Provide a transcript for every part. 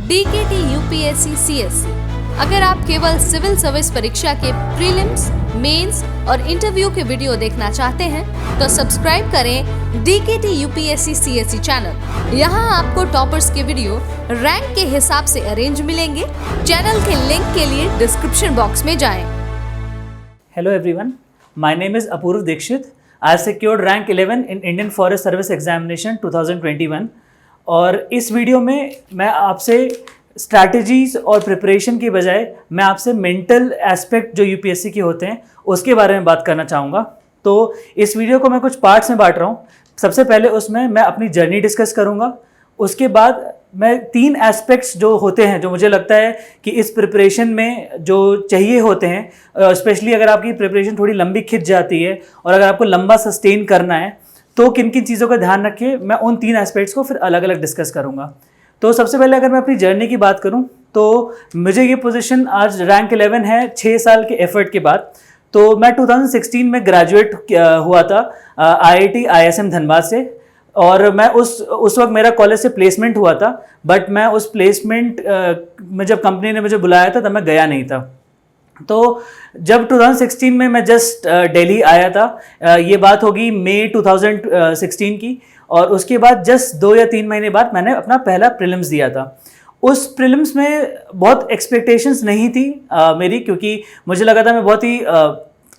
DKT UPSC CSC। अगर आप केवल सिविल सर्विस परीक्षा के प्रीलिम्स, मेंस और इंटरव्यू के वीडियो देखना चाहते हैं तो सब्सक्राइब करें DKT UPSC CSC चैनल। यहाँ आपको टॉपर्स के वीडियो रैंक के हिसाब से अरेंज मिलेंगे। चैनल के लिंक के लिए डिस्क्रिप्शन बॉक्स में जाएं। Hello everyone, my name is Apurv Dikshit. I have secured rank 11 in Indian Forest Service Examination 2021 और इस वीडियो में मैं आपसे स्ट्रैटेजीज और प्रिपरेशन की बजाय मैं आपसे मेंटल एस्पेक्ट जो यूपीएससी के होते हैं उसके बारे में बात करना चाहूँगा। तो इस वीडियो को मैं कुछ पार्ट्स में बांट रहा हूँ। सबसे पहले उसमें मैं अपनी जर्नी डिस्कस करूँगा। उसके बाद मैं 3 एस्पेक्ट्स जो होते हैं जो मुझे लगता है कि इस प्रिपरेशन में जो चाहिए होते हैं, स्पेशली अगर आपकी प्रिपरेशन थोड़ी लंबी खिंच जाती है और अगर आपको लंबा सस्टेन करना है तो किन किन चीज़ों का ध्यान रखिए, मैं उन 3 एस्पेक्ट्स को फिर अलग अलग डिस्कस करूँगा। तो सबसे पहले अगर मैं अपनी जर्नी की बात करूं तो मुझे ये पोजीशन आज रैंक 11 है 6 साल के एफर्ट के बाद। तो मैं 2016 में ग्रेजुएट हुआ था IIT ISM धनबाद से और मैं उस वक्त मेरा कॉलेज से प्लेसमेंट हुआ था, बट मैं उस प्लेसमेंट में जब कंपनी ने मुझे बुलाया था तब मैं गया नहीं था। तो जब 2016 में मैं जस्ट दिल्ली आया था, ये बात होगी मई 2016 की, और उसके बाद जस्ट 2 या 3 महीने बाद मैंने अपना पहला प्रीलिम्स दिया था। उस प्रीलिम्स में बहुत एक्सपेक्टेशंस नहीं थी मेरी, क्योंकि मुझे लगा था मैं बहुत ही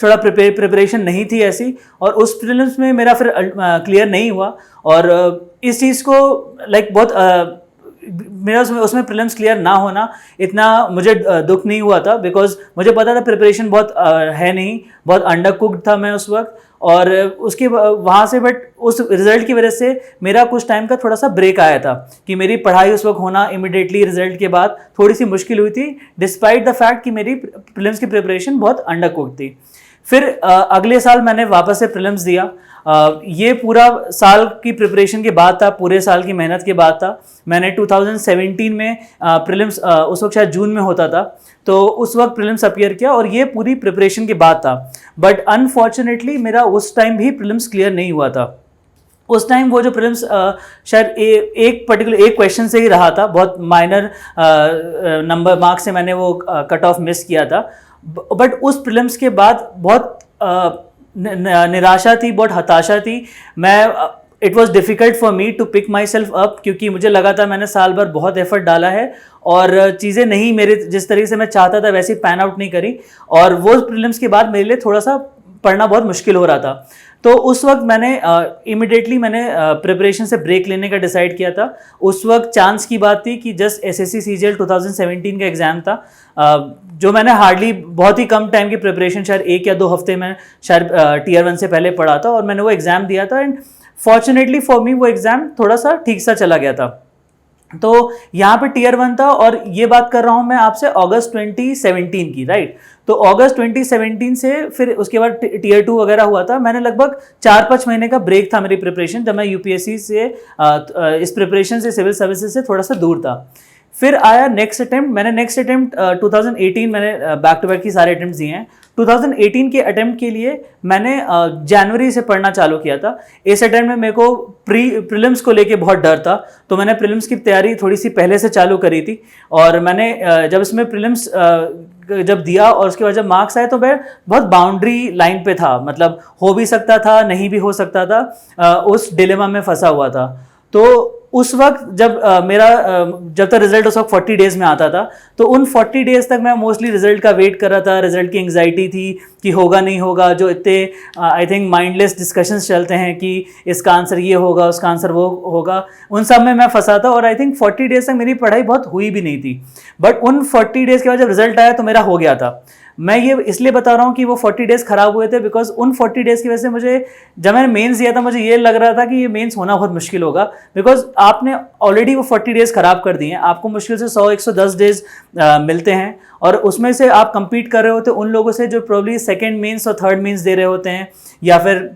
थोड़ा प्रिपरेशन नहीं थी ऐसी, और उस प्रीलिम्स में मेरा फिर क्लियर नहीं हुआ। और इस चीज़ को बहुत मेरा उसमें प्रीलिम्स क्लियर ना होना इतना मुझे दुख नहीं हुआ था, बिकॉज मुझे पता था प्रिपरेशन बहुत है नहीं, बहुत अंडर कुक्ड था मैं उस वक्त। और उसके वहाँ से बट उस रिज़ल्ट की वजह से मेरा कुछ टाइम का थोड़ा सा ब्रेक आया था कि मेरी पढ़ाई उस वक्त होना इमिडिएटली रिजल्ट के बाद थोड़ी सी मुश्किल हुई थी, डिस्पाइट द फैक्ट कि मेरी प्रीलिम्स की प्रिपरेशन बहुत अंडर कुक्ड थी। फिर अगले साल मैंने वापस से प्रीलिम्स दिया। ये पूरा साल की प्रिपरेशन के बाद था, पूरे साल की मेहनत के बाद था। मैंने 2017 में प्रीलिम्स उस वक्त शायद जून में होता था, तो उस वक्त प्रीलिम्स अपीयर किया और ये पूरी प्रिपरेशन के बाद था। बट अनफॉर्चुनेटली मेरा उस टाइम भी प्रीलिम्स क्लियर नहीं हुआ था। उस टाइम वो जो प्रीलिम्स शायद एक क्वेश्चन से ही रहा था, बहुत माइनर नंबर मार्क्स से मैंने वो कट ऑफ मिस किया था। बट उस प्रीलिम्स के बाद बहुत निराशा थी, बहुत हताशा थी। It was difficult for me to pick myself up, क्योंकि मुझे लगा था मैंने साल भर बहुत एफर्ट डाला है और चीज़ें नहीं मेरे जिस तरीके से मैं चाहता था वैसे पैन आउट नहीं करी, और वो प्रीलिम्स के बाद मेरे लिए थोड़ा सा पढ़ना बहुत मुश्किल हो रहा था। तो उस वक्त मैंने इमिडिएटली मैंने प्रिपरेशन से ब्रेक लेने का डिसाइड किया था। उस वक्त चांस की बात थी कि जस्ट SSC CGL 2017 का एग्ज़ाम था, जो मैंने हार्डली बहुत ही कम टाइम की प्रिपरेशन, शायद 1 या 2 हफ्ते में शायद Tier 1 से पहले पढ़ा था, और मैंने वो एग्ज़ाम दिया था। एंड फॉर्चुनेटली फॉर मी वो एग्ज़ाम थोड़ा सा ठीक सा चला गया था। तो यहाँ पे Tier 1 था, और ये बात कर रहा हूँ मैं आपसे अगस्त 2017 की, राइट। तो अगस्त 2017 से फिर उसके बाद Tier 2 वगैरह हुआ था। मैंने लगभग 4-5 महीने का ब्रेक था मेरी प्रिपरेशन, जब मैं यूपीएससी से इस प्रिपरेशन से सिविल सर्विसेज से थोड़ा सा दूर था। फिर आया नेक्स्ट अटेम्प्ट। मैंने नेक्स्ट अटेम्प्ट 2018 मैंने बैक टू बैक की सारे अटेम्प्ट दिए हैं। 2018 के अटेम्प्ट के लिए मैंने जनवरी से पढ़ना चालू किया था। इस अटेम्प्ट में मेरे को प्रीलिम्स को लेके बहुत डर था, तो मैंने प्रीलिम्स की तैयारी थोड़ी सी पहले से चालू करी थी। और मैंने जब इसमें प्रीलिम्स जब दिया और उसके बाद जब मार्क्स आए तो मैं बहुत बाउंड्री लाइन पे था, मतलब हो भी सकता था, नहीं भी हो सकता था, उस डिलेमा में फंसा हुआ था। तो उस वक्त जब तक रिजल्ट उस वक्त 40 डेज में आता था, तो उन 40 डेज तक मैं मोस्टली रिजल्ट का वेट कर रहा था। रिजल्ट की एंग्जाइटी थी कि होगा नहीं होगा, जो इतने आई थिंक माइंडलेस डिस्कशंस चलते हैं कि इसका आंसर ये होगा, उसका आंसर वो होगा, उन सब में मैं फंसा था। और आई थिंक 40 डेज तक मेरी पढ़ाई बहुत हुई भी नहीं थी। बट उन 40 डेज के बाद जब रिजल्ट आया तो मेरा हो गया था। मैं ये इसलिए बता रहा हूँ कि वो 40 डेज खराब हुए थे बिकॉज उन 40 डेज की वजह से मुझे, जब मैंने मेंस दिया था, मुझे ये लग रहा था कि ये मेंस होना बहुत मुश्किल होगा, बिकॉज आपने ऑलरेडी वो 40 डेज खराब कर दिए हैं। आपको मुश्किल से 100-110 डेज मिलते हैं, और उसमें से आप compete कर रहे होते उन लोगों से जो प्रोबेबली सेकेंड मेंस और थर्ड मेंस दे रहे होते हैं, या फिर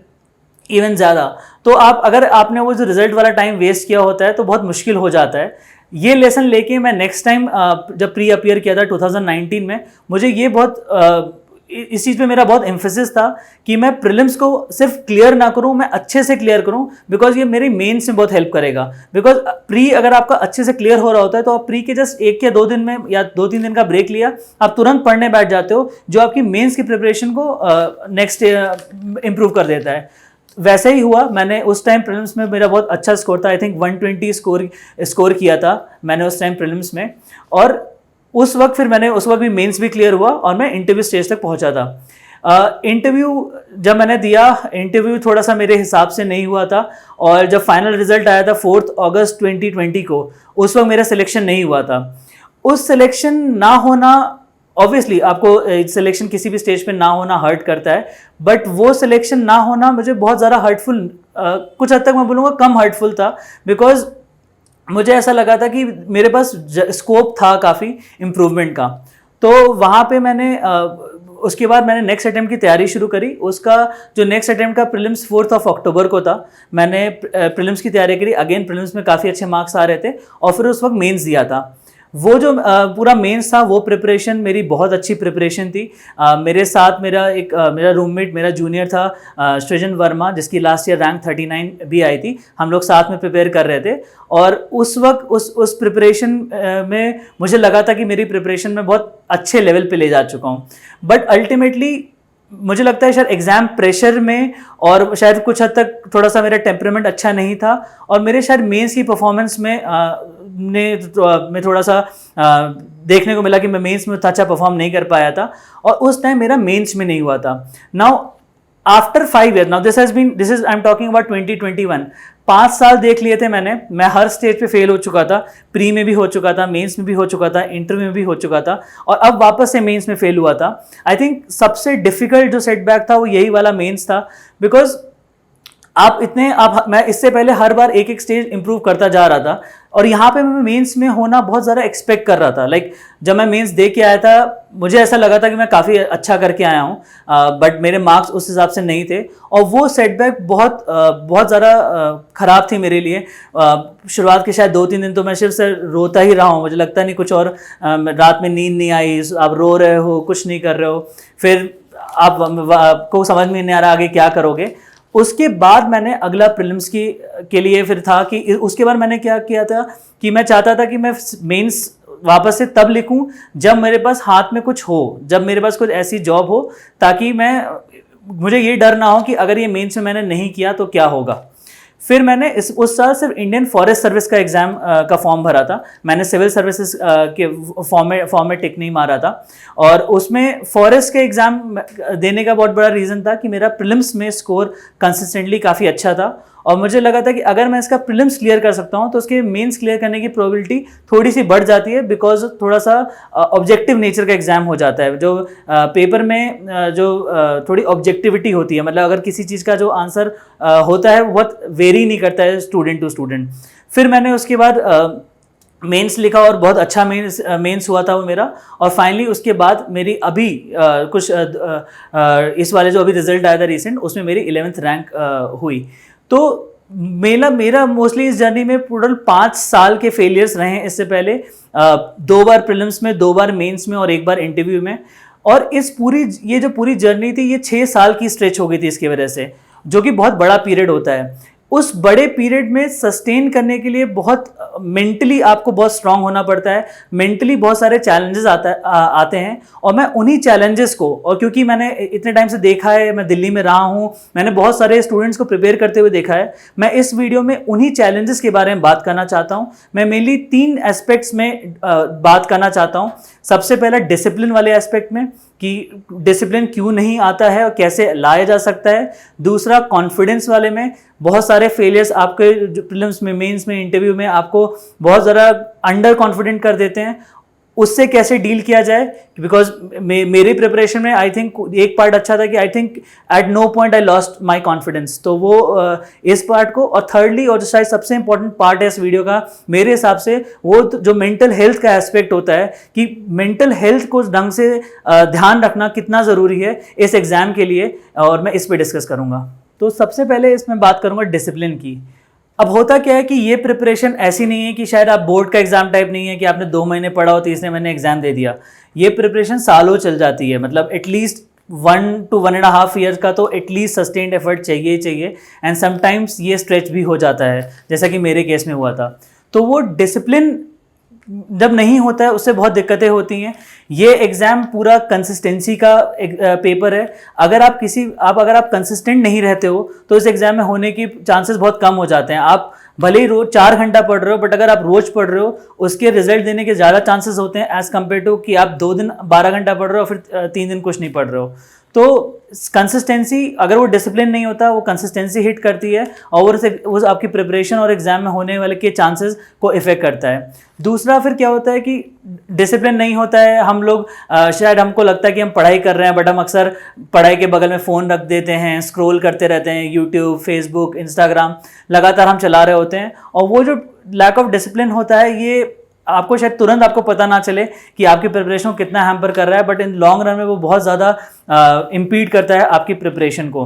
इवन ज़्यादा। तो अगर आपने वो जो रिजल्ट वाला टाइम वेस्ट किया होता है तो बहुत मुश्किल हो जाता है। ये लेसन लेके मैं नेक्स्ट टाइम जब प्री अपीयर किया था 2019 में, मुझे ये बहुत इस चीज़ पे मेरा बहुत एम्फेसिस था कि मैं प्रीलिम्स को सिर्फ क्लियर ना करूं, मैं अच्छे से क्लियर करूं, बिकॉज ये मेरी मेंस में बहुत हेल्प करेगा। बिकॉज प्री अगर आपका अच्छे से क्लियर हो रहा होता है तो आप प्री के जस्ट 1 या 2 दिन में या 2-3 दिन का ब्रेक लिया, आप तुरंत पढ़ने बैठ जाते हो, जो आपकी मेंस की प्रिपरेशन को नेक्स्ट इम्प्रूव कर देता है। वैसे ही हुआ, मैंने उस टाइम प्रीलिम्स में मेरा बहुत अच्छा स्कोर था, आई थिंक 120 स्कोर किया था मैंने उस टाइम प्रीलिम्स में। और उस वक्त भी मेंस भी क्लियर हुआ और मैं इंटरव्यू स्टेज तक पहुंचा था। इंटरव्यू जब मैंने दिया, इंटरव्यू थोड़ा सा मेरे हिसाब से नहीं हुआ था, और जब फाइनल रिजल्ट आया था 4 अगस्त 2020 को, उस वक्त मेरा सिलेक्शन नहीं हुआ था। उस सिलेक्शन ना होना, ऑब्वियसली आपको सिलेक्शन किसी भी स्टेज पे ना होना हर्ट करता है, बट वो सिलेक्शन ना होना मुझे बहुत ज़्यादा हर्टफुल, कुछ हद तक मैं बोलूँगा कम हर्टफुल था, बिकॉज मुझे ऐसा लगा था कि मेरे पास स्कोप था काफ़ी इम्प्रूवमेंट का। तो वहाँ पे मैंने उसके बाद मैंने नेक्स्ट अटेम्प्ट की तैयारी शुरू करी। उसका जो नेक्स्ट अटेम्प्ट का प्रीलिम्स 4 अक्टूबर को था, मैंने प्रीलिम्स की तैयारी करी। अगेन प्रीलिम्स में काफ़ी अच्छे मार्क्स आ रहे थे, और फिर उस वक्त मेंस दिया था। वो जो पूरा मेंस था, वो प्रिपरेशन मेरी बहुत अच्छी प्रिपरेशन थी। मेरे साथ मेरा रूममेट, मेरा जूनियर था सृजन वर्मा, जिसकी लास्ट ईयर रैंक 39 भी आई थी। हम लोग साथ में प्रिपेयर कर रहे थे, और उस वक्त उस प्रिपरेशन में मुझे लगा था कि मेरी प्रिपरेशन में बहुत अच्छे लेवल पे ले जा चुका हूँ। बट अल्टीमेटली मुझे लगता है शायद एग्ज़ाम प्रेशर में, और शायद कुछ हद तक थोड़ा सा मेरा टेम्परामेंट अच्छा नहीं था, और मेरे शायद मेंस की परफॉर्मेंस में थोड़ा सा देखने को मिला कि मैं मेंस में अच्छा परफॉर्म नहीं कर पाया था, और उस टाइम मेरा मेंस में नहीं हुआ था। Now after 5 years, now this is I am talking about 2021, 5 साल देख लिए थे मैंने। मैं हर स्टेज पे फेल हो चुका था, प्री में भी हो चुका था, मेंस में भी हो चुका था, इंटरव्यू में भी हो चुका था, और अब वापस से मेंस में फेल हुआ था। आई थिंक सबसे डिफिकल्ट जो सेटबैक था वो यही वाला मेंस था, बिकॉज मैं इससे पहले हर बार एक स्टेज इंप्रूव करता जा रहा था, और यहाँ पे मैं मेंस में होना बहुत ज़्यादा एक्सपेक्ट कर रहा था। जब मैं मेंस दे के आया था, मुझे ऐसा लगा था कि मैं काफ़ी अच्छा करके आया हूँ, बट मेरे मार्क्स उस हिसाब से नहीं थे, और वो सेटबैक बहुत ज़्यादा ख़राब थी मेरे लिए। शुरुआत के शायद 2-3 दिन तो मैं सिर्फ से रोता ही रहा हूँ, मुझे लगता नहीं कुछ और। रात में नींद नहीं आई, आप रो रहे हो, कुछ नहीं कर रहे हो, फिर आपको समझ में नहीं आ रहा आगे क्या करोगे। उसके बाद मैंने अगला प्रीलिम्स के लिए फिर था कि उसके बाद मैंने क्या किया था कि मैं चाहता था कि मैं मेंस वापस से तब लिखूं जब मेरे पास हाथ में कुछ हो, जब मेरे पास कुछ ऐसी जॉब हो, ताकि मुझे ये डर ना हो कि अगर ये मेंस में मैंने नहीं किया तो क्या होगा। फिर मैंने उस साल सिर्फ इंडियन फॉरेस्ट सर्विस का एग्ज़ाम का फॉर्म भरा था। मैंने सिविल सर्विसेज के फॉर्म में टिक नहीं मारा था, और उसमें फॉरेस्ट के एग्ज़ाम देने का बहुत बड़ा रीज़न था कि मेरा प्रीलिम्स में स्कोर कंसिस्टेंटली काफ़ी अच्छा था, और मुझे लगा था कि अगर मैं इसका प्रीलिम्स क्लियर कर सकता हूँ तो उसके मेंस क्लियर करने की प्रोबेबिलिटी थोड़ी सी बढ़ जाती है, बिकॉज थोड़ा सा ऑब्जेक्टिव नेचर का एग्जाम हो जाता है। जो पेपर में जो थोड़ी ऑब्जेक्टिविटी होती है, मतलब अगर किसी चीज़ का जो आंसर होता है वो बहुत वेरी नहीं करता है स्टूडेंट टू स्टूडेंट। फिर मैंने उसके बाद मेंस लिखा, और बहुत अच्छा मेंस हुआ था वो मेरा। और फाइनली उसके बाद मेरी अभी कुछ इस वाले जो अभी रिजल्ट आया था रिसेंट, उसमें मेरी 11th रैंक हुई। तो मेरा मोस्टली इस जर्नी में टोटल 5 साल के फेलियर्स रहे हैं। इससे पहले 2 बार प्रीलिम्स में, 2 बार मेंस में, और 1 बार इंटरव्यू में। और ये जो पूरी जर्नी थी, ये 6 साल की स्ट्रेच हो गई थी इसकी वजह से, जो कि बहुत बड़ा पीरियड होता है। उस बड़े पीरियड में सस्टेन करने के लिए बहुत मेंटली आपको बहुत स्ट्रांग होना पड़ता है। मेंटली बहुत सारे चैलेंजेस आते हैं, और मैं उन्हीं चैलेंजेस को, और क्योंकि मैंने इतने टाइम से देखा है, मैं दिल्ली में रहा हूँ, मैंने बहुत सारे स्टूडेंट्स को प्रिपेयर करते हुए देखा है, मैं इस वीडियो में उन्हीं चैलेंजेस के बारे में बात करना चाहता हूँ। मैं मेनली 3 एस्पेक्ट्स में बात करना चाहता हूँ। सबसे पहला डिसिप्लिन वाले एस्पेक्ट में, कि डिसिप्लिन क्यों नहीं आता है और कैसे लाया जा सकता है। दूसरा कॉन्फिडेंस वाले में, बहुत सारे फेलियर्स आपके प्रीलिम्स में, मेंस में, इंटरव्यू में आपको बहुत ज़्यादा अंडर कॉन्फिडेंट कर देते हैं, उससे कैसे डील किया जाए। बिकॉज मेरी प्रिपरेशन में आई थिंक एक पार्ट अच्छा था कि I think at no point I lost my confidence, तो वो इस पार्ट को। और थर्डली, और जो शायद सबसे इंपॉर्टेंट पार्ट है इस वीडियो का मेरे हिसाब से, वो जो मेंटल हेल्थ का एस्पेक्ट होता है, कि मेंटल हेल्थ को ढंग से ध्यान रखना कितना ज़रूरी है इस एग्ज़ाम के लिए, और मैं इस पर डिस्कस करूँगा। तो सबसे पहले इसमें बात करूँगा डिसिप्लिन की। अब होता क्या है कि ये प्रिपरेशन ऐसी नहीं है कि शायद आप बोर्ड का एग्जाम टाइप नहीं है कि आपने 2 महीने पढ़ा हो, तीसरे महीने एग्जाम दे दिया। ये प्रिपरेशन सालों चल जाती है, मतलब एटलीस्ट 1 to 1.5 ईयर का तो एटलीस्ट सस्टेन्ड एफर्ट चाहिए ही चाहिए, एंड समटाइम्स ये स्ट्रेच भी हो जाता है, जैसा कि मेरे केस में हुआ था। तो वो डिसिप्लिन जब नहीं होता है उससे बहुत दिक्कतें होती हैं। ये एग्ज़ाम पूरा कंसिस्टेंसी का एक पेपर है। अगर आप कंसिस्टेंट नहीं रहते हो तो इस एग्ज़ाम में होने की चांसेस बहुत कम हो जाते हैं। आप भले ही रोज 4 घंटा पढ़ रहे हो, बट अगर आप रोज पढ़ रहे हो उसके रिजल्ट देने के ज़्यादा चांसेस होते हैं एज़ कम्पेयर टू कि आप 2 दिन 12 घंटा पढ़ रहे हो फिर 3 दिन कुछ नहीं पढ़ रहे हो। तो कंसिस्टेंसी, अगर वो डिसिप्लिन नहीं होता, वो कंसिस्टेंसी हिट करती है और वो आपकी प्रिपरेशन और एग्जाम में होने वाले के चांसेस को इफेक्ट करता है। दूसरा फिर क्या होता है कि डिसिप्लिन नहीं होता है, हम लोग शायद हमको लगता है कि हम पढ़ाई कर रहे हैं, बट हम अक्सर पढ़ाई के बगल में फ़ोन रख देते हैं, स्क्रॉल करते रहते हैं, यूट्यूब, फेसबुक, इंस्टाग्राम लगातार हम चला रहे होते हैं। और वो जो लैक ऑफ डिसिप्लिन होता है ये आपको शायद तुरंत आपको पता ना चले कि आपकी प्रिपरेशन को कितना हैम्पर कर रहा है, बट इन लॉन्ग रन में वो बहुत ज़्यादा इम्पीड करता है आपकी प्रिपरेशन को।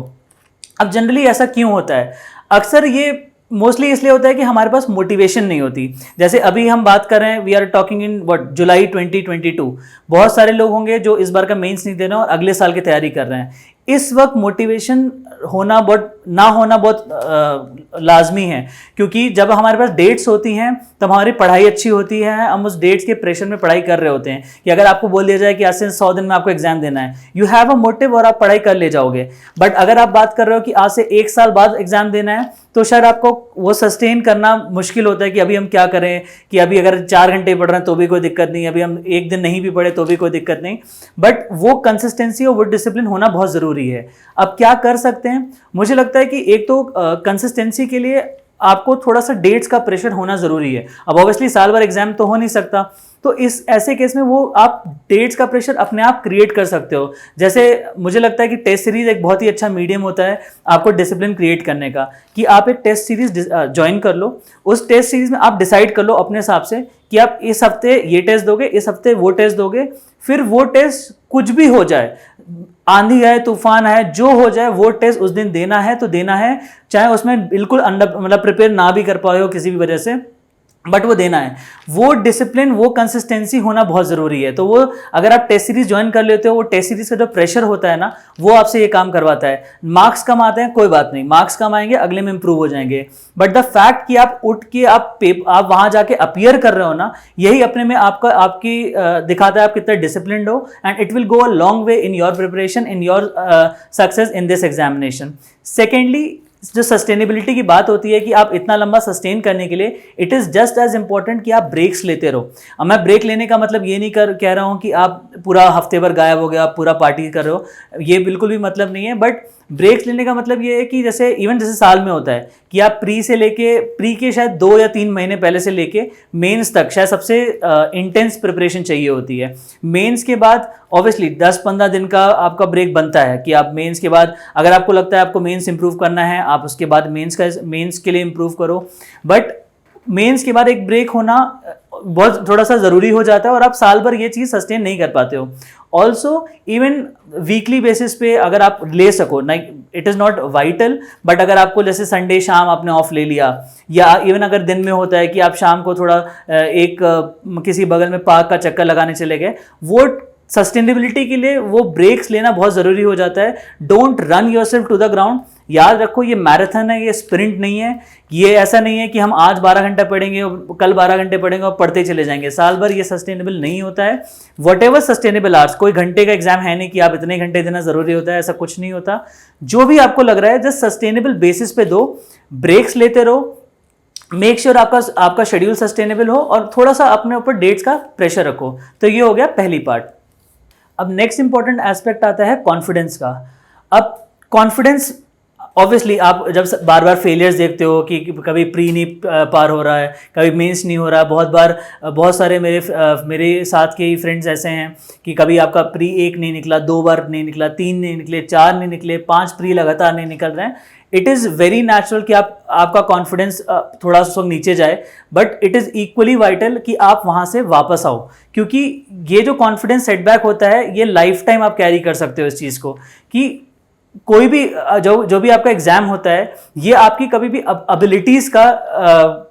अब जनरली ऐसा क्यों होता है? अक्सर ये मोस्टली इसलिए होता है कि हमारे पास मोटिवेशन नहीं होती। जैसे अभी हम बात कर रहे हैं, वी आर टॉकिंग इन जुलाई 2022। बहुत सारे लोग होंगे जो इस बार का मेंस नहीं दे रहे हैं और अगले साल की तैयारी कर रहे हैं। इस वक्त मोटिवेशन होना बहुत लाजमी है, क्योंकि जब हमारे पास डेट्स होती हैं तब हमारी पढ़ाई अच्छी होती है, हम उस डेट्स के प्रेशर में पढ़ाई कर रहे होते हैं। कि अगर आपको बोल दिया जाए कि आज से 100 दिन में आपको एग्जाम देना है, यू हैव अ मोटिव और आप पढ़ाई कर ले जाओगे। बट अगर आप बात कर रहे हो कि आज से 1 साल बाद एग्जाम देना है, तो शायद आपको वो सस्टेन करना मुश्किल होता है कि अभी हम क्या करें, कि अभी अगर 4 घंटे पढ़ रहे हैं तो भी कोई दिक्कत नहीं, अभी हम 1 दिन नहीं भी पढ़े तो भी कोई दिक्कत नहीं। बट वो कंसिस्टेंसी और वो डिसिप्लिन होना बहुत ज़रूरी है। अब क्या कर सकते हैं? मुझे लगता है कि एक तो कंसिस्टेंसी के लिए आपको थोड़ा सा डेट्स का प्रेशर होना ज़रूरी है। अब ऑब्वियसली साल भर एग्जाम तो हो नहीं सकता, तो इस ऐसे केस में वो आप डेट्स का प्रेशर अपने आप क्रिएट कर सकते हो। जैसे मुझे लगता है कि टेस्ट सीरीज एक बहुत ही अच्छा मीडियम होता है आपको डिसिप्लिन क्रिएट करने का, कि आप एक टेस्ट सीरीज ज्वाइन कर लो। उस टेस्ट सीरीज में आप डिसाइड कर लो अपने हिसाब से कि आप इस हफ्ते ये टेस्ट दोगे, इस हफ्ते वो टेस्ट दोगे। फिर वो टेस्ट कुछ भी हो जाए, आंधी आए, तूफान आए, जो हो जाए, वो टेस्ट उस दिन देना है तो देना है, चाहे उसमें बिल्कुल प्रिपेयर ना भी कर पाए हो किसी भी वजह से, बट वो देना है। वो डिसिप्लिन, वो कंसिस्टेंसी होना बहुत ज़रूरी है। तो वो अगर आप टेस्ट सीरीज ज्वाइन कर लेते हो, वो टेस्ट सीरीज का जो प्रेशर होता है ना, वो आपसे ये काम करवाता है। मार्क्स कम आते हैं, कोई बात नहीं, मार्क्स कम आएंगे, अगले में इंप्रूव हो जाएंगे। बट द फैक्ट कि आप उठ के आप वहां जाके अपीयर कर रहे हो ना, यही अपने में आपकी दिखाता है आप कितना डिसिप्लिन्ड हो, and it will go a long way in your preparation, in your success in this examination. Secondly, जो सस्टेनेबिलिटी की बात होती है कि आप इतना लंबा सस्टेन करने के लिए it is just as important कि आप ब्रेक्स लेते रहो। अब मैं ब्रेक लेने का मतलब ये नहीं कह रहा हूँ कि आप पूरा हफ्ते भर गायब हो गए, आप पूरा पार्टी कर रहे हो, ये बिल्कुल भी मतलब नहीं है। बट ब्रेक्स लेने का मतलब ये है कि जैसे साल में होता है कि आप प्री के शायद 2 या 3 महीने पहले से लेके मेंस तक शायद सबसे इंटेंस प्रिपरेशन चाहिए होती है। मेंस के बाद ऑब्वियसली 10-15 दिन का आपका ब्रेक बनता है कि आप मेंस के बाद, अगर आपको लगता है आपको मेंस इंप्रूव करना है, आप उसके बाद मेंस के लिए इंप्रूव करो। बट मेंस के बाद एक ब्रेक होना बहुत थोड़ा सा ज़रूरी हो जाता है और आप साल भर ये चीज़ सस्टेन नहीं कर पाते हो। ऑल्सो इवन वीकली बेसिस पे अगर आप ले सको, it is not vital, but अगर आपको जैसे संडे शाम आपने ऑफ ले लिया, या इवन अगर दिन में होता है कि आप शाम को थोड़ा किसी बगल में पार्क का चक्कर लगाने चले गए, वो सस्टेनेबिलिटी के लिए वो ब्रेक्स लेना बहुत ज़रूरी हो जाता है। Don't run yourself to the ground. याद रखो, ये मैराथन है, ये स्प्रिंट नहीं है। ये ऐसा नहीं है कि हम आज 12 घंटे पढ़ेंगे और कल 12 घंटे पढ़ेंगे और पढ़ते चले जाएंगे। साल भर ये सस्टेनेबल नहीं होता है। वट एवर सस्टेनेबल आवर्स, कोई घंटे का एग्जाम है नहीं कि आप इतने घंटे देना ज़रूरी होता है, ऐसा कुछ नहीं होता। जो भी आपको लग रहा है जस्ट सस्टेनेबल बेसिस पे दो, ब्रेक्स लेते रहो, मेक श्योर आपका शेड्यूल सस्टेनेबल हो और थोड़ा सा अपने ऊपर डेट्स का प्रेशर रखो। तो ये हो गया पहली पार्ट। अब नेक्स्ट इंपॉर्टेंट एस्पेक्ट आता है कॉन्फिडेंस का। अब कॉन्फिडेंस, ऑब्वियसली आप जब बार बार फेलियर्स देखते हो कि कभी प्री नहीं पार हो रहा है, कभी मेंस नहीं हो रहा है, बहुत सारे मेरे साथ के ही फ्रेंड्स ऐसे हैं कि कभी आपका प्री 1 नहीं निकला, 2 बार नहीं निकला, 3 नहीं निकले, 4 नहीं निकले, 5 प्री लगातार नहीं निकल रहे हैं। इट इज़ वेरी नेचुरल कि आपका कॉन्फिडेंस थोड़ा सा नीचे जाए, but it is equally vital कि आप वहाँ से वापस आओ, क्योंकि ये जो कॉन्फिडेंस सेटबैक होता है ये लाइफ टाइम आप कैरी कर सकते हो इस चीज़ को। कि कोई भी जो भी आपका एग्जाम होता है, ये आपकी कभी भी एबिलिटीज़ का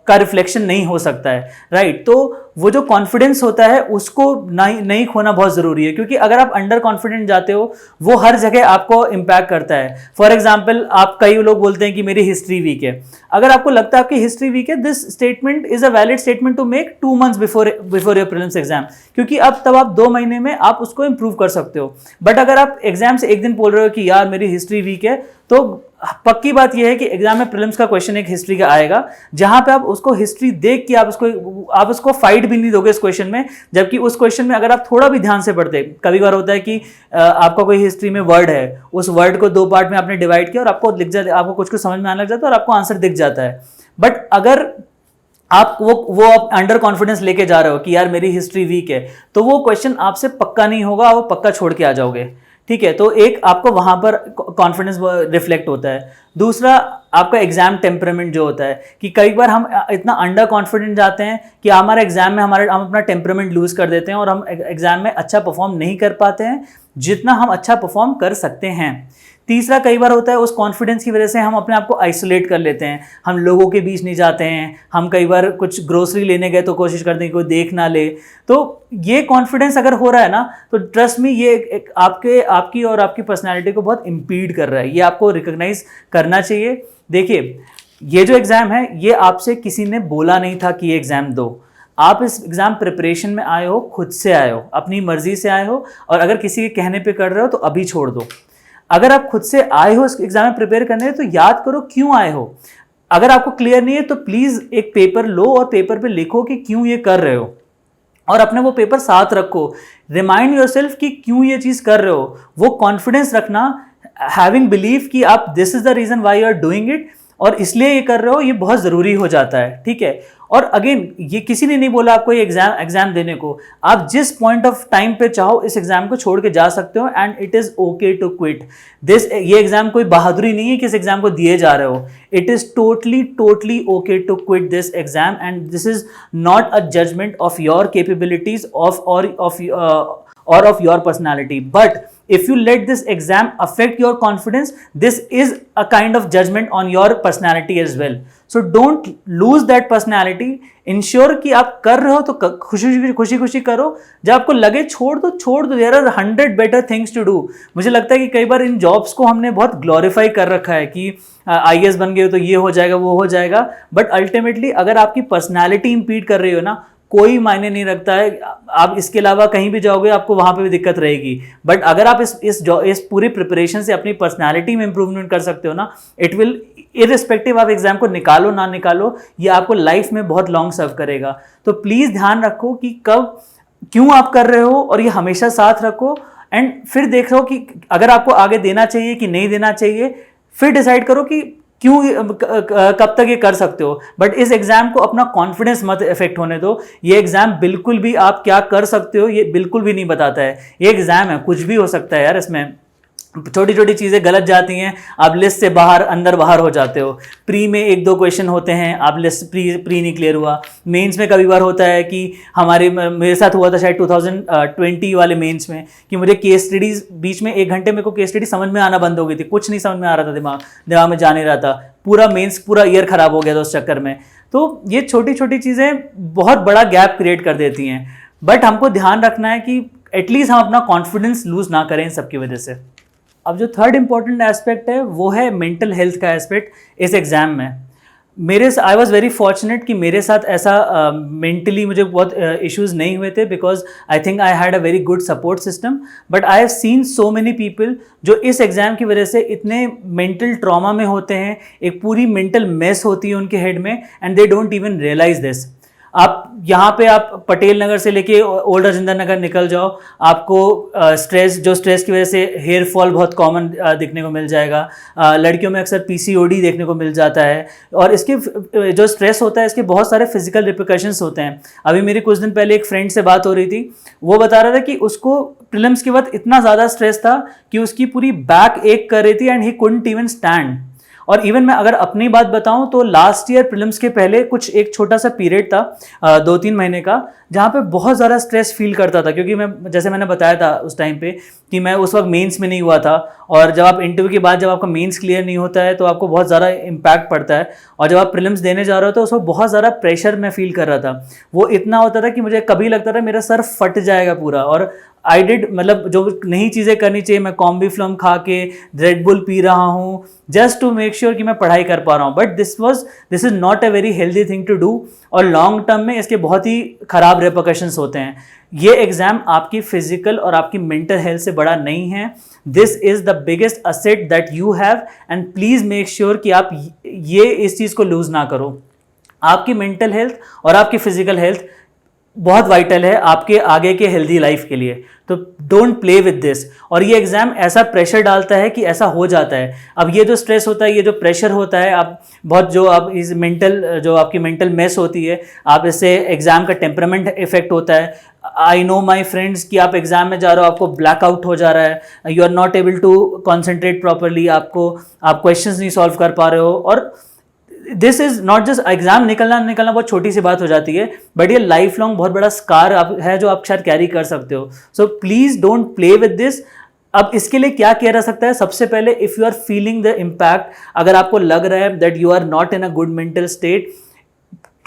का रिफ्लेक्शन नहीं हो सकता है, राइट। तो वो जो कॉन्फिडेंस होता है उसको नहीं खोना बहुत ज़रूरी है, क्योंकि अगर आप अंडर कॉन्फिडेंट जाते हो वो हर जगह आपको इम्पैक्ट करता है। फॉर एग्जाम्पल, आप कई लोग बोलते हैं कि मेरी हिस्ट्री वीक है। अगर आपको लगता है आपकी हिस्ट्री वीक है, this statement is a valid statement to make 2 months before your prelims exam, क्योंकि अब तब आप 2 महीने में आप उसको इंप्रूव कर सकते हो। बट अगर आप एग्जाम से एक दिन बोल रहे हो कि यार मेरी हिस्ट्री वीक है, तो पक्की बात यह है कि एग्जाम में प्रीलिम्स का क्वेश्चन एक हिस्ट्री का आएगा, जहां पे आप उसको हिस्ट्री देख के आप उसको फाइट भी नहीं दोगे इस क्वेश्चन में। जबकि उस क्वेश्चन में अगर आप थोड़ा भी ध्यान से पढ़ते, कभी बार होता है कि आपका कोई हिस्ट्री में वर्ड है, उस वर्ड को 2 पार्ट में आपने डिवाइड किया और आपको कुछ समझ में आने लग जाता है और आपको आंसर दिख जाता है। बट अगर आप आप अंडर कॉन्फिडेंस लेके जा रहे हो कि यार मेरी हिस्ट्री वीक है, तो वो क्वेश्चन आपसे पक्का नहीं होगा, वो पक्का छोड़ के आ जाओगे, ठीक है। तो एक आपको वहां पर कॉन्फिडेंस रिफ्लेक्ट होता है। दूसरा, आपका एग्जाम टेम्परामेंट जो होता है कि कई बार हम इतना अंडर कॉन्फिडेंट जाते हैं कि हमारे एग्जाम में हम अपना टेम्परामेंट लूज कर देते हैं और हम एग्जाम में अच्छा परफॉर्म नहीं कर पाते हैं जितना हम अच्छा परफॉर्म कर सकते हैं। तीसरा, कई बार होता है उस कॉन्फिडेंस की वजह से हम अपने आप को आइसोलेट कर लेते हैं, हम लोगों के बीच नहीं जाते हैं। हम कई बार कुछ ग्रोसरी लेने गए तो कोशिश करते हैं कि कोई देख ना ले। तो ये कॉन्फिडेंस अगर हो रहा है ना, तो ट्रस्ट मी, ये आपकी और आपकी पर्सनैलिटी को बहुत इम्पीड कर रहा है। ये आपको रिकॉग्नाइज करना चाहिए। देखिए, ये जो एग्ज़ाम है, ये आपसे किसी ने बोला नहीं था कि ये एग्ज़ाम दो। आप इस एग्ज़ाम प्रिपरेशन में आए हो, खुद से आए हो, अपनी मर्जी से आए हो, और अगर किसी के कहने पे कर रहे हो तो अभी छोड़ दो। अगर आप खुद से आए हो इस एग्जाम में प्रिपेयर करने, तो याद करो क्यों आए हो। अगर आपको क्लियर नहीं है तो प्लीज एक पेपर लो और पेपर पे लिखो कि क्यों ये कर रहे हो, और अपने वो पेपर साथ रखो। रिमाइंड योरसेल्फ कि क्यों ये चीज कर रहे हो। वो कॉन्फिडेंस रखना, हैविंग बिलीव कि आप this is the reason why you are doing it और इसलिए ये कर रहे हो, ये बहुत जरूरी हो जाता है, ठीक है। और अगेन, ये किसी ने नहीं बोला आपको ये एग्जाम देने को। आप जिस पॉइंट ऑफ टाइम पे चाहो इस एग्जाम को छोड़ के जा सकते हो, and it is okay to quit this. ये एग्जाम कोई बहादुरी नहीं है कि इस एग्जाम को दिए जा रहे हो। It is totally okay to quit this exam, and this is not a judgement of your capabilities or of your personality. But if you let this exam affect your confidence, this is a kind of judgment on your personality as well. So don't lose that personality. Ensure कि आप कर रहे हो तो खुशी करो। जब आपको लगे छोड़ दो। There are 100 better things to do. मुझे लगता है कि कई बार इन जॉब्स को हमने बहुत ग्लोरीफाई कर रखा है कि IAS बन गए तो ये हो जाएगा, वो हो जाएगा। बट अल्टीमेटली अगर आपकी पर्सनैलिटी इंपीड कर रही हो ना, कोई मायने नहीं रखता है। आप इसके अलावा कहीं भी जाओगे आपको वहां पे भी दिक्कत रहेगी। बट अगर आप इस पूरी प्रिपरेशन से अपनी पर्सनालिटी में इंप्रूवमेंट कर सकते हो ना, इट विल, इररिस्पेक्टिव आप एग्जाम को निकालो ना निकालो, ये आपको लाइफ में बहुत लॉन्ग सर्व करेगा। तो प्लीज ध्यान रखो कि कब क्यों आप कर रहे हो, और ये हमेशा साथ रखो। एंड फिर देख लो कि अगर आपको आगे देना चाहिए कि नहीं देना चाहिए, फिर डिसाइड करो कि क्यों, कब तक ये कर सकते हो। बट इस एग्जाम को अपना कॉन्फिडेंस मत इफेक्ट होने दो। ये एग्जाम बिल्कुल भी आप क्या कर सकते हो ये बिल्कुल भी नहीं बताता है। ये एग्जाम है, कुछ भी हो सकता है यार। इसमें छोटी छोटी चीज़ें गलत जाती हैं, आप लिस्ट से बाहर अंदर बाहर हो जाते हो। प्री में 1-2 क्वेश्चन होते हैं, आप लिस्ट प्री नहीं क्लियर हुआ। मेंस में कभी बार होता है कि मेरे साथ हुआ था शायद 2020 वाले मेंस में कि मुझे केस स्टडीज बीच में 1 घंटे मेरे को केस स्टडी समझ में आना बंद हो गई थी, कुछ नहीं समझ में आ रहा था, दिमाग में जा नहीं रहा था। पूरा मेंस, पूरा ईयर खराब हो गया था उस चक्कर में। तो ये छोटी छोटी चीज़ें बहुत बड़ा गैप क्रिएट कर देती हैं। बट हमको ध्यान रखना है कि एटलीस्ट हम अपना कॉन्फिडेंस लूज ना करें इन सबकी वजह से। अब जो थर्ड इंपॉर्टेंट एस्पेक्ट है वो है मेंटल हेल्थ का एस्पेक्ट इस एग्ज़ाम में। आई वॉज वेरी फॉर्चुनेट कि मेरे साथ ऐसा मेंटली मुझे बहुत इश्यूज नहीं हुए थे, because I think I had a very good support system. But I have seen so many people जो इस एग्ज़ाम की वजह से इतने मेंटल ट्रॉमा में होते हैं, एक पूरी मेंटल मेस होती है उनके हेड में, and they don't even realise this. आप यहाँ पे आप पटेल नगर से लेके ओल्ड राजेंद्र नगर निकल जाओ, आपको स्ट्रेस की वजह से हेयर फॉल बहुत कॉमन दिखने को मिल जाएगा। लड़कियों में अक्सर PCOD देखने को मिल जाता है, और इसके जो स्ट्रेस होता है इसके बहुत सारे फिजिकल रिप्रिकॉशंस होते हैं। अभी मेरी कुछ दिन पहले एक फ्रेंड से बात हो रही थी, वो बता रहा था कि उसको प्रीलिम्स के बाद इतना ज़्यादा स्ट्रेस था कि उसकी पूरी बैक एक कर रही थी, and he couldn't even stand. और इवन मैं अगर अपनी बात बताऊं तो लास्ट ईयर प्रीलिम्स के पहले कुछ एक छोटा सा पीरियड था 2-3 महीने का, जहाँ पे बहुत ज़्यादा स्ट्रेस फील करता था, क्योंकि मैं जैसे मैंने बताया था उस टाइम पे कि मैं उस वक्त मेंस में नहीं हुआ था, और जब आप इंटरव्यू के बाद जब आपका मेंस क्लियर नहीं होता है तो आपको बहुत ज़्यादा इम्पैक्ट पड़ता है, और जब आप प्रीलिम्स देने जा रहे हो तो उस वक्त बहुत ज़्यादा प्रेशर मैं फील कर रहा था। वो इतना होता था कि मुझे कभी लगता था मेरा सर फट जाएगा पूरा, और आई डिड, मतलब जो नई चीज़ें करनी चाहिए, मैं कॉम्बीफ्लम खा के रेड बुल पी रहा हूँ जस्ट टू मेक श्योर कि मैं पढ़ाई कर पा रहा हूँ, but this is not a very healthy thing to do, और लॉन्ग टर्म में इसके बहुत ही खराब रेपरकशंस होते हैं। ये एग्जाम आपकी फिजिकल और आपकी मेंटल हेल्थ से बड़ा नहीं है। This is the biggest asset that you have, and please make sure कि आप ये इस चीज़ को लूज़ ना करो। आपकी मेंटल हेल्थ और आपकी फिजिकल हेल्थ बहुत वाइटल है आपके आगे के हेल्दी लाइफ के लिए, तो डोंट प्ले विद दिस। और ये एग्जाम ऐसा प्रेशर डालता है कि ऐसा हो जाता है। अब ये जो स्ट्रेस होता है, ये जो प्रेशर होता है, आप बहुत जो आप इस मेंटल, जो आपकी मेंटल मेस होती है, आप इससे एग्जाम का टेम्परामेंट इफेक्ट होता है। आई नो माई फ्रेंड्स कि आप एग्जाम में जा रहे हो, आपको ब्लैकआउट हो जा रहा है, you are not able to concentrate properly, आप क्वेश्चंस नहीं सॉल्व कर पा रहे हो, और this is not just exam निकलना बहुत छोटी सी बात हो जाती है, बट ये लाइफ लॉन्ग बहुत बड़ा स्कार है जो आप शायद कैरी कर सकते हो। So please don't play with this. अब इसके लिए क्या किया जा सकता है? सबसे पहले, if you are feeling the impact, अगर आपको लग रहा है that you are not in a good mental state,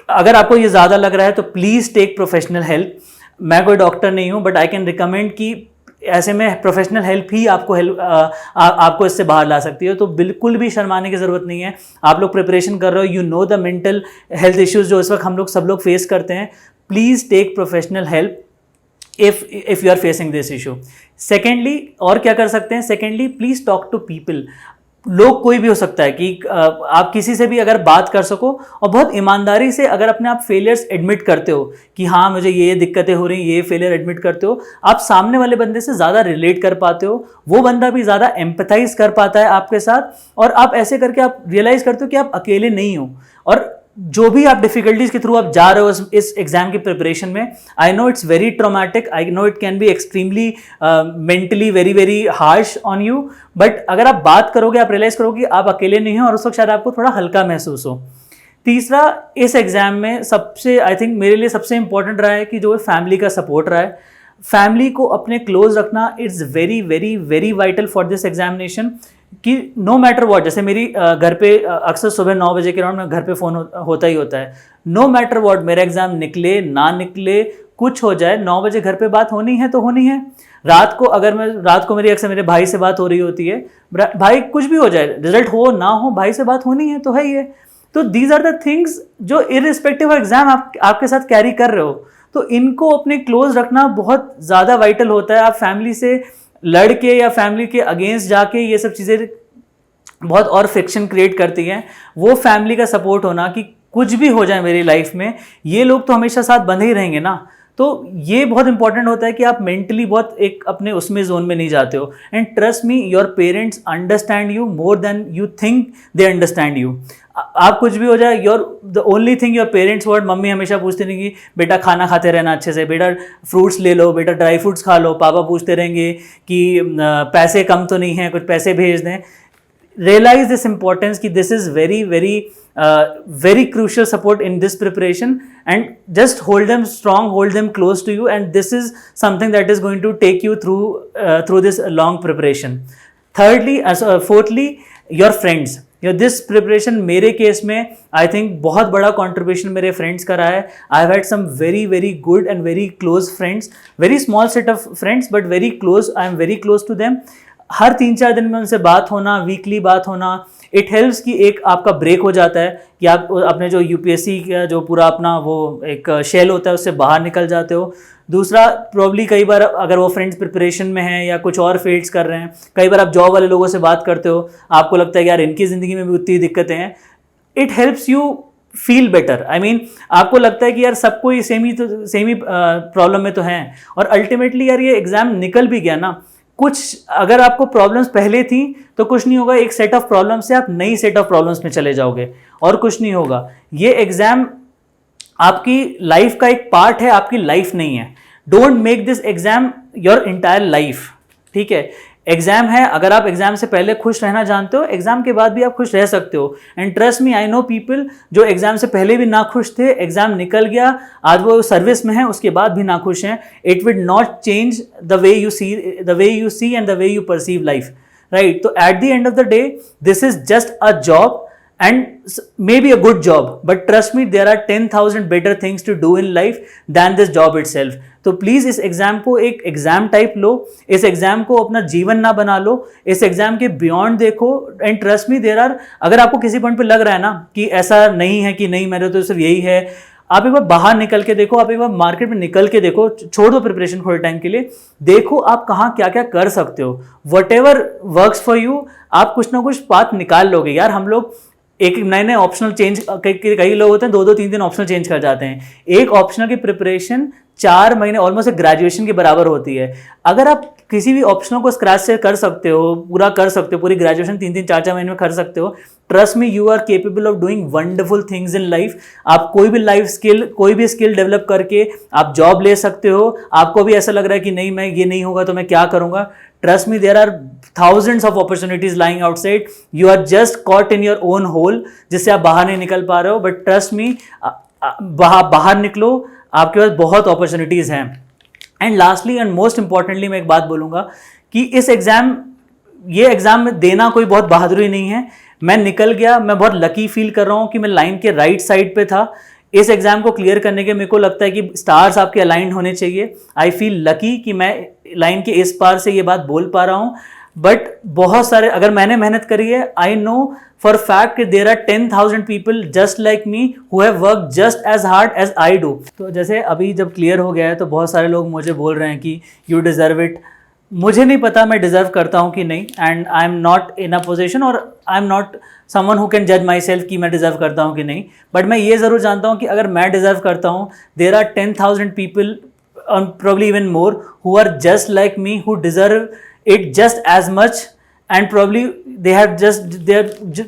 अगर आपको ये ज़्यादा लग रहा है तो प्लीज़ टेक प्रोफेशनल हेल्प। मैं कोई डॉक्टर नहीं हूँ, बट आई कैन रिकमेंड कि ऐसे में प्रोफेशनल हेल्प ही आपको इससे बाहर ला सकती है। तो बिल्कुल भी शर्माने की ज़रूरत नहीं है। आप लोग प्रिपरेशन कर रहे हो, you know the mental health issues जो इस वक्त सब लोग फेस करते हैं, please take professional help if you are facing this issue. Secondly, और क्या कर सकते हैं? Secondly, please talk to people. लोग कोई भी हो सकता है कि आप किसी से भी अगर बात कर सको, और बहुत ईमानदारी से अगर अपने आप फेलियर्स एडमिट करते हो कि हाँ मुझे ये दिक्कतें हो रही हैं, ये फेलियर एडमिट करते हो, आप सामने वाले बंदे से ज़्यादा रिलेट कर पाते हो, वो बंदा भी ज़्यादा एम्पैथाइज कर पाता है आपके साथ, और आप ऐसे करके आप रियलाइज़ करते हो कि आप अकेले नहीं हो। और जो भी आप डिफिकल्टीज के थ्रू आप जा रहे हो इस एग्जाम की प्रिपरेशन में, I know it's very traumatic, I know it can be extremely mentally very very harsh on you, but अगर आप बात करोगे, आप रियलाइज करोगे कि आप अकेले नहीं हो, और उस वक्त शायद आपको थोड़ा हल्का महसूस हो। तीसरा, इस एग्जाम में सबसे, आई थिंक मेरे लिए सबसे इंपॉर्टेंट रहा है कि जो फैमिली का सपोर्ट रहा है। फैमिली को अपने क्लोज रखना it's very very very vital for this examination, कि नो मैटर वॉट, जैसे मेरी घर पे अक्सर सुबह 9 बजे के राउंड में घर पे फ़ोन होता ही होता है। नो मैटर वॉट, मेरा एग्ज़ाम निकले ना निकले, कुछ हो जाए, 9 बजे घर पे बात होनी है तो होनी है। रात को मेरी अक्सर मेरे भाई से बात हो रही होती है, भाई कुछ भी हो जाए, रिजल्ट हो ना हो, भाई से बात होनी है तो है ही है। तो दीज आर द थिंग्स जो इररिस्पेक्टिव ऑफ एग्जाम आपके साथ कैरी कर रहे हो, तो इनको अपने क्लोज रखना बहुत ज़्यादा वाइटल होता है। आप फैमिली से लड़ के या फैमिली के अगेंस्ट जाके ये सब चीज़ें बहुत और फ्रिक्शन क्रिएट करती हैं। वो फैमिली का सपोर्ट होना कि कुछ भी हो जाए मेरी लाइफ में, ये लोग तो हमेशा साथ बंधे ही रहेंगे ना, तो ये बहुत इंपॉर्टेंट होता है कि आप मेंटली बहुत एक अपने उसमें जोन में नहीं जाते हो। And trust me, your parents understand you more than you think they understand you. आप कुछ भी हो जाए, the only thing your parents word, mummy हमेशा पूछते रहेंगे बेटा खाना खाते रहना अच्छे से, बेटा फ्रूट्स ले लो, बेटा ड्राई फ्रूट्स खा लो, पापा पूछते रहेंगे कि पैसे कम तो नहीं हैं, कुछ पैसे भेज दें। रियलाइज दिस इंपॉर्टेंस कि this is very very very crucial support in this preparation, and just hold them strong, hold them close to you, and this is something that is going to take you through this long preparation. Fourthly, your friends. This preparation मेरे case में I think बहुत बड़ा contribution मेरे friends का रहा है। I have had some very very good and very close friends, very small set of friends but very close. I am very close to them. हर 3-4 दिन में उनसे बात होना, वीकली बात होना, इट हेल्प्स कि एक आपका ब्रेक हो जाता है कि आप अपने जो यूपीएससी का जो पूरा अपना वो एक शेल होता है उससे बाहर निकल जाते हो। दूसरा, प्रॉब्ली कई बार अगर वो फ्रेंड्स प्रिपरेशन में हैं या कुछ और फील्ड्स कर रहे हैं, कई बार आप जॉब वाले लोगों से बात करते हो, आपको लगता है कि यार इनकी ज़िंदगी में भी उतनी दिक्कतें हैं। It helps you feel better. I mean आपको लगता है कि यार सबको ही सेम ही प्रॉब्लम में तो हैं, और अल्टीमेटली यार ये एग्ज़ाम निकल भी गया ना, कुछ अगर आपको प्रॉब्लम्स पहले थी तो कुछ नहीं होगा, एक सेट ऑफ प्रॉब्लम्स से आप नई सेट ऑफ प्रॉब्लम्स में चले जाओगे और कुछ नहीं होगा। ये एग्जाम आपकी लाइफ का एक पार्ट है, आपकी लाइफ नहीं है। Don't make this exam your entire life, ठीक है। एग्जाम है, अगर आप एग्जाम से पहले खुश रहना जानते हो, एग्जाम के बाद भी आप खुश रह सकते हो। And trust me, I know people जो एग्जाम से पहले भी ना खुश थे, एग्जाम निकल गया, आज वो सर्विस में है, उसके बाद भी ना खुश हैं। It will not change the way you see and the way you perceive life, right? तो at the end of the day this is just a job and maybe a good job, but trust me, there are 10,000 better things to do in life than this job itself. तो please इस exam को एक exam type लो, इस exam को अपना जीवन ना बना लो, इस एग्जाम के बियॉन्ड देखो। And trust me, there are, अगर आपको किसी पॉइंट पे लग रहा है ना कि ऐसा नहीं है कि नहीं मेरे तो सिर्फ यही है, आप एक बार बाहर निकल के देखो, आप एक बार मार्केट में निकल के देखो, छोड़ दो प्रिपरेशन थोड़े टाइम के लिए, देखो आप कहाँ क्या क्या कर सकते हो। What ever works for you, आप कुछ ना कुछ पाथ निकाल लोगे। यार हम लोग एक नए नए ऑप्शनल चेंज, कई लोग होते हैं 2-2 3-3 ऑप्शनल चेंज कर जाते हैं। एक ऑप्शनल की प्रिपरेशन 4 महीने ऑलमोस्ट ग्रेजुएशन के बराबर होती है। अगर आप किसी भी ऑप्शनल को स्क्रैच से कर सकते हो, पूरा कर सकते हो, पूरी ग्रेजुएशन 3-3 4-4 महीने में कर सकते हो, trust me, you are capable of doing wonderful things in life. आप कोई भी लाइफ स्किल, कोई भी स्किल डेवलप करके आप जॉब ले सकते हो। आपको भी ऐसा लग रहा है कि नहीं, मैं ये नहीं होगा तो मैं क्या करूंगा, trust me, there are thousands of opportunities lying outside. You are just caught in your own hole, जिससे आप बाहर नहीं निकल पा रहे हो। बट ट्रस्ट मी, बाहर निकलो, आपके पास बहुत अपॉर्चुनिटीज हैं। And lastly and most importantly मैं एक बात बोलूंगा कि इस एग्जाम, ये एग्जाम में देना कोई बहुत बहादुरी नहीं है। मैं निकल गया, मैं बहुत लकी फील कर रहा हूँ कि मैं लाइन के राइट साइड पे था। इस एग्जाम को क्लियर करने के मेरे को लगता है कि स्टार्स आपके अलाइंड होने चाहिए। आई फील लकी कि मैं लाइन के इस पार से ये बात बोल पा रहा हूँ। बट बहुत सारे, अगर मैंने मेहनत करी है, आई नो फॉर फैक्ट कि there are 10,000 people just like me who have work just as hard as I do. तो जैसे अभी जब क्लियर हो गया है तो बहुत सारे लोग मुझे बोल रहे हैं कि यू डिजर्व इट। मुझे नहीं पता मैं डिजर्व करता हूँ कि नहीं, and I am not in a position और I am not someone who can जज माई सेल्फ कि मैं डिजर्व करता हूँ कि नहीं। बट मैं ये ज़रूर जानता हूँ कि अगर मैं डिजर्व करता हूँ, there are 10,000 people and probably even more who are just like me, who deserve it just as much, and probably they have just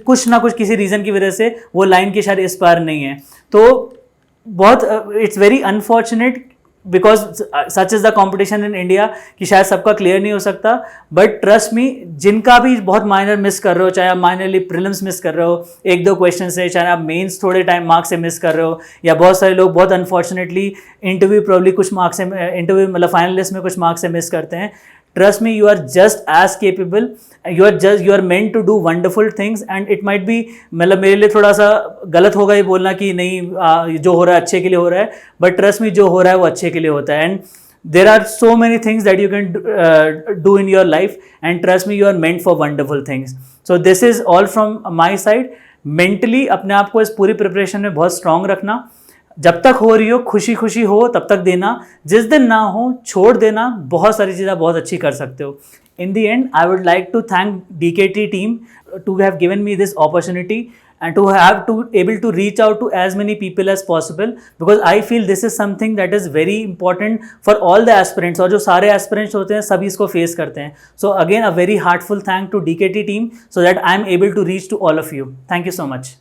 कुछ ना कुछ किसी रीज़न की वजह से वो लाइन के शायद इस पार नहीं है। तो बहुत it's very unfortunate because such is the competition in India कि शायद सबका क्लियर नहीं हो सकता। बट ट्रस्ट मी, जिनका भी बहुत माइनर मिस कर रहे हो, चाहे आप माइनरली प्रीलिम्स मिस कर रहे हो 1-2 क्वेश्चन से, चाहे आप मेंस थोड़े टाइम मार्क्स से मिस कर रहे हो, या बहुत सारे लोग बहुत अनफॉर्चुनेटली इंटरव्यू प्रॉब्ली कुछ मार्क्स से, इंटरव्यू मतलब फाइनल लिस्ट में कुछ मार्क्स से मिस करते हैं। Trust me, you are just as capable. You are meant to do wonderful things, and it might be, मतलब मेरे लिए थोड़ा सा गलत होगा ये बोलना कि नहीं जो हो रहा है अच्छे के लिए हो रहा है, but trust me, जो हो रहा है वो अच्छे के लिए होता है। And there are so many things that you can do in your life, and trust me, you are meant for wonderful things. So this is all from my side. Mentally अपने आप को इस पूरी प्रिपरेशन में बहुत strong रखना। जब तक हो रही हो, खुशी खुशी हो, तब तक देना। जिस दिन ना हो, छोड़ देना। बहुत सारी चीज़ें बहुत अच्छी कर सकते हो। In the end, I would like to thank DKT team to have given me this opportunity and to have to able to reach out to as many people as possible, because I feel this is something that is very important for all the aspirants, और जो सारे aspirants होते हैं सभी इसको face करते हैं। So again a very heartful thank to DKT team so that I am able to reach to all of you. Thank you so much.